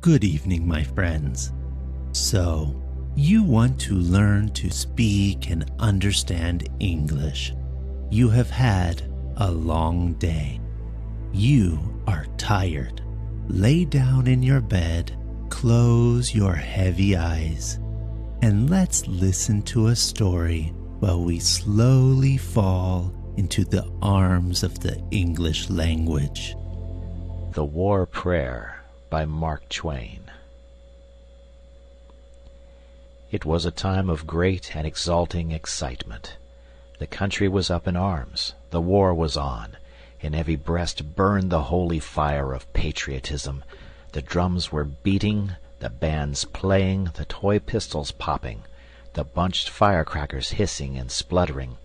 Good evening, my friends. So, you want to learn to speak and understand English. You have had a long day. You are tired. Lay down in your bed, close your heavy eyes, and let's listen to a story while we slowly fall into the arms of the English language. The War Prayer by Mark Twain. It was a time of great and exalting excitement. The country was up in arms. The war was on. In every breast burned the holy fire of patriotism. The drums were beating, the bands playing, the toy pistols popping, the bunched firecrackers hissing and spluttering.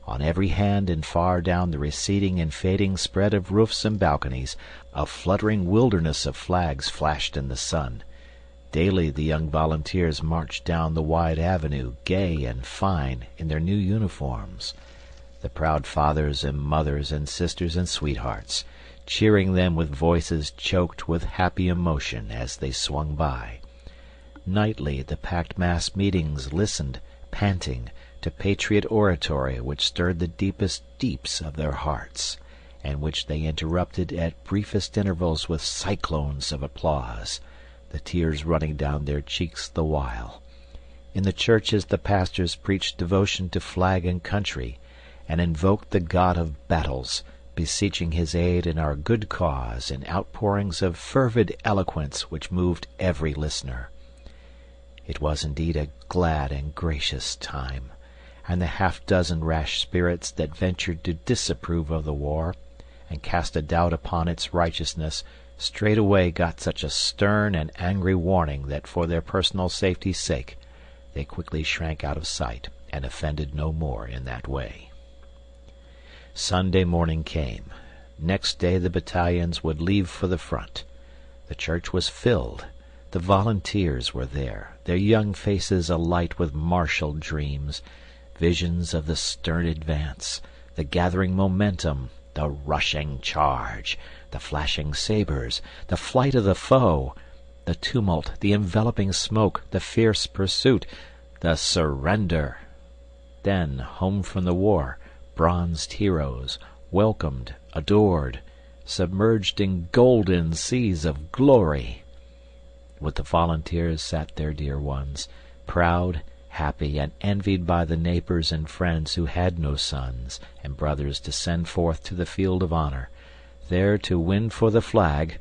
On every hand and far down the receding and fading spread of roofs and balconies, a fluttering wilderness of flags flashed in the sun. Daily the young volunteers marched down the wide avenue, gay and fine, in their new uniforms. The proud fathers and mothers and sisters and sweethearts, cheering them with voices choked with happy emotion as they swung by. Nightly the packed mass meetings listened, panting, to patriot oratory which stirred the deepest deeps of their hearts, and which they interrupted at briefest intervals with cyclones of applause, the tears running down their cheeks the while. In the churches the pastors preached devotion to flag and country, and invoked the God of battles, beseeching his aid in our good cause in outpourings of fervid eloquence which moved every listener. It was indeed a glad and gracious time, and the half-dozen rash spirits that ventured to disapprove of the war, and cast a doubt upon its righteousness, straightway got such a stern and angry warning that for their personal safety's sake they quickly shrank out of sight and offended no more in that way. Sunday morning came. Next day the battalions would leave for the front. The church was filled. The volunteers were there, their young faces alight with martial dreams, visions of the stern advance, the gathering momentum, the rushing charge, the flashing sabers, the flight of the foe, the tumult, the enveloping smoke, the fierce pursuit, the surrender. Then, home from the war, bronzed heroes, welcomed, adored, submerged in golden seas of glory. With the volunteers sat their dear ones, proud, happy, and envied by the neighbors and friends who had no sons and brothers to send forth to the field of honor, there to win for the flag,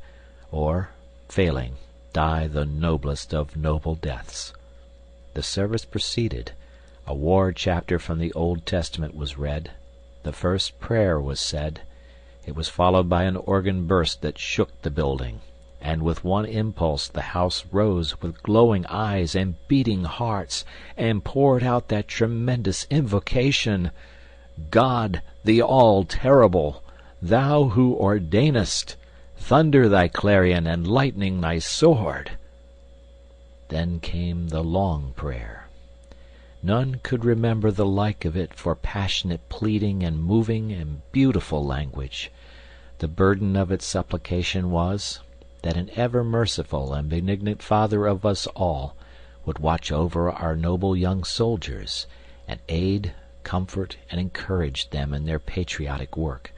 or, failing, die the noblest of noble deaths. The service proceeded. A war chapter from the Old Testament was read. The first prayer was said. It was followed by an organ burst that shook the building, and with one impulse the house rose with glowing eyes and beating hearts, and poured out that tremendous invocation, God, the all-terrible, thou who ordainest, thunder thy clarion and lightning thy sword. Then came the long prayer. None could remember the like of it for passionate pleading and moving and beautiful language. The burden of its supplication was, that an ever-merciful and benignant Father of us all would watch over our noble young soldiers, and aid, comfort, and encourage them in their patriotic work,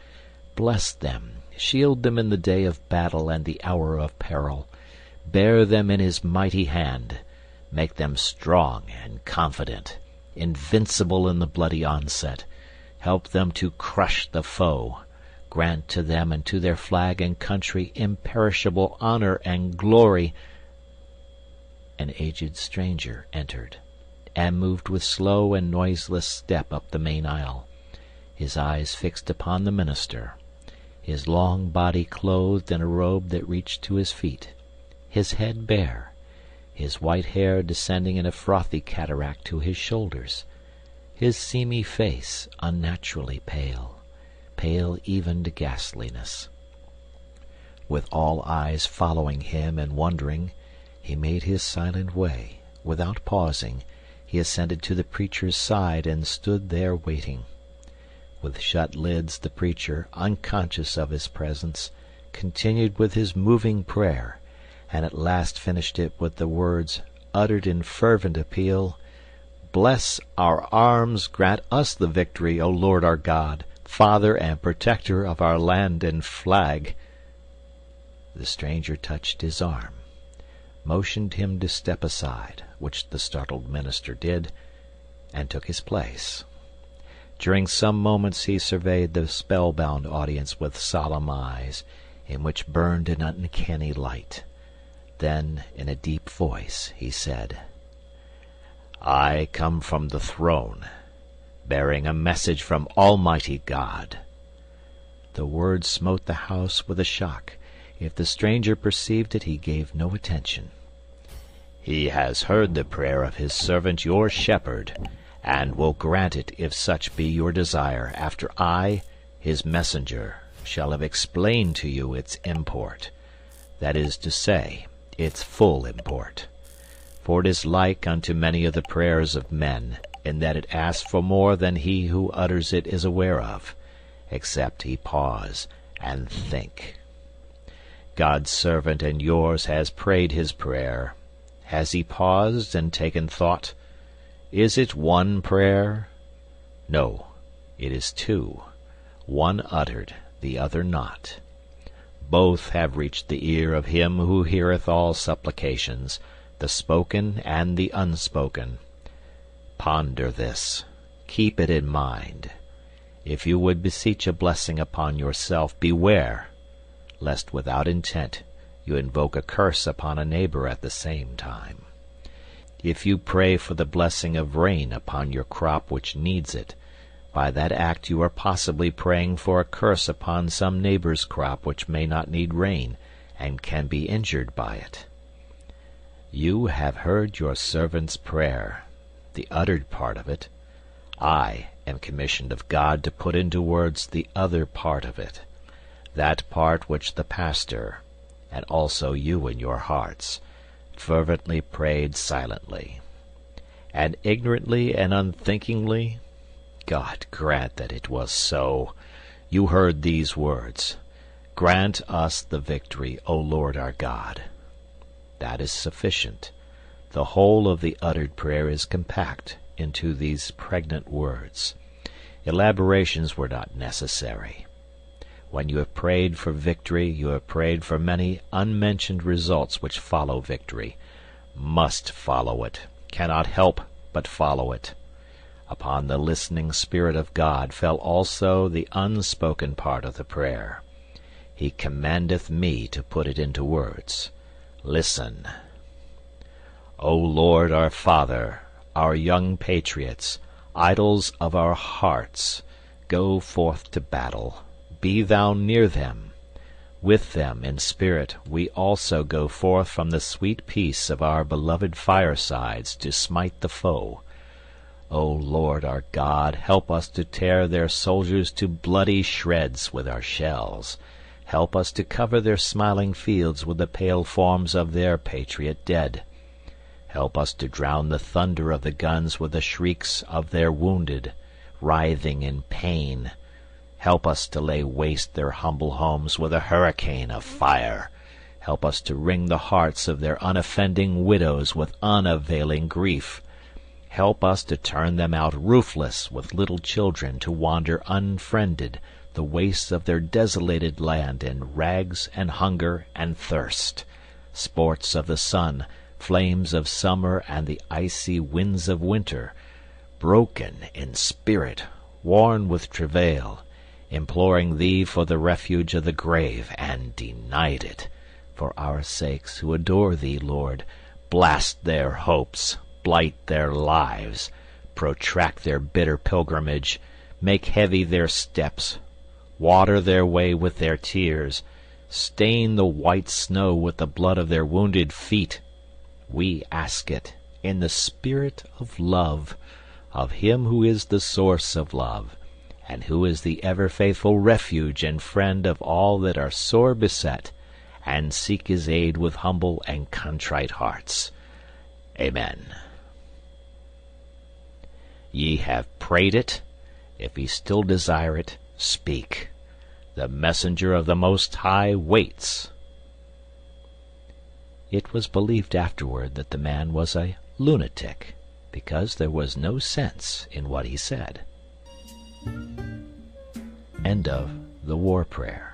bless them, shield them in the day of battle and the hour of peril, bear them in his mighty hand, make them strong and confident, invincible in the bloody onset, help them to crush the foe, grant to them and to their flag and country imperishable honor and glory. An aged stranger entered, and moved with slow and noiseless step up the main aisle, his eyes fixed upon the minister, his long body clothed in a robe that reached to his feet, his head bare, his white hair descending in a frothy cataract to his shoulders, his seamy face unnaturally pale, pale even to ghastliness. With all eyes following him and wondering, he made his silent way. Without pausing, he ascended to the preacher's side and stood there waiting. With shut lids the preacher, unconscious of his presence, continued with his moving prayer, and at last finished it with the words, uttered in fervent appeal, "Bless our arms, grant us the victory, O Lord our God, Father and protector of our land and flag." The stranger touched his arm, motioned him to step aside, which the startled minister did, and took his place. During some moments he surveyed the spellbound audience with solemn eyes, in which burned an uncanny light. Then, in a deep voice, he said, "I come from the throne, bearing a message from Almighty God." The words smote the house with a shock. If the stranger perceived it, he gave no attention. "He has heard the prayer of his servant your shepherd, and will grant it if such be your desire, after I, his messenger, shall have explained to you its import, that is to say, its full import. For it is like unto many of the prayers of men, in that it asks for more than he who utters it is aware of, except he pause and think. God's servant and yours has prayed his prayer. Has he paused and taken thought? Is it one prayer? No, it is two, one uttered, the other not. Both have reached the ear of him who heareth all supplications, the spoken and the unspoken. Ponder this, keep it in mind. If you would beseech a blessing upon yourself, beware, lest without intent you invoke a curse upon a neighbor at the same time. If you pray for the blessing of rain upon your crop which needs it, by that act you are possibly praying for a curse upon some neighbor's crop which may not need rain and can be injured by it. You have heard your servant's prayer, the uttered part of it. I am commissioned of God to put into words the other part of it, that part which the pastor, and also you in your hearts, fervently prayed silently. And ignorantly and unthinkingly, God grant that it was so, you heard these words, "Grant us the victory, O Lord our God." That is sufficient. The whole of the uttered prayer is compact into these pregnant words. Elaborations were not necessary. When you have prayed for victory, you have prayed for many unmentioned results which follow victory, must follow it, cannot help but follow it. Upon the listening Spirit of God fell also the unspoken part of the prayer. He commandeth me to put it into words. Listen. O Lord our Father, our young patriots, idols of our hearts, go forth to battle. Be thou near them. With them in spirit we also go forth from the sweet peace of our beloved firesides to smite the foe. O Lord our God, help us to tear their soldiers to bloody shreds with our shells. Help us to cover their smiling fields with the pale forms of their patriot dead. Help us to drown the thunder of the guns with the shrieks of their wounded, writhing in pain. Help us to lay waste their humble homes with a hurricane of fire. Help us to wring the hearts of their unoffending widows with unavailing grief. Help us to turn them out roofless with little children to wander unfriended the wastes of their desolated land in rags and hunger and thirst, sports of the sun, flames of summer and the icy winds of winter, broken in spirit, worn with travail, imploring thee for the refuge of the grave, and denied it. For our sakes who adore thee, Lord, blast their hopes, blight their lives, protract their bitter pilgrimage, make heavy their steps, water their way with their tears, stain the white snow with the blood of their wounded feet. We ask it in the spirit of love, of him who is the source of love, and who is the ever-faithful refuge and friend of all that are sore beset, and seek his aid with humble and contrite hearts. Amen. Ye have prayed it. If ye still desire it, speak. The messenger of the Most High waits. It was believed afterward that the man was a lunatic, because there was no sense in what he said. End of The War Prayer.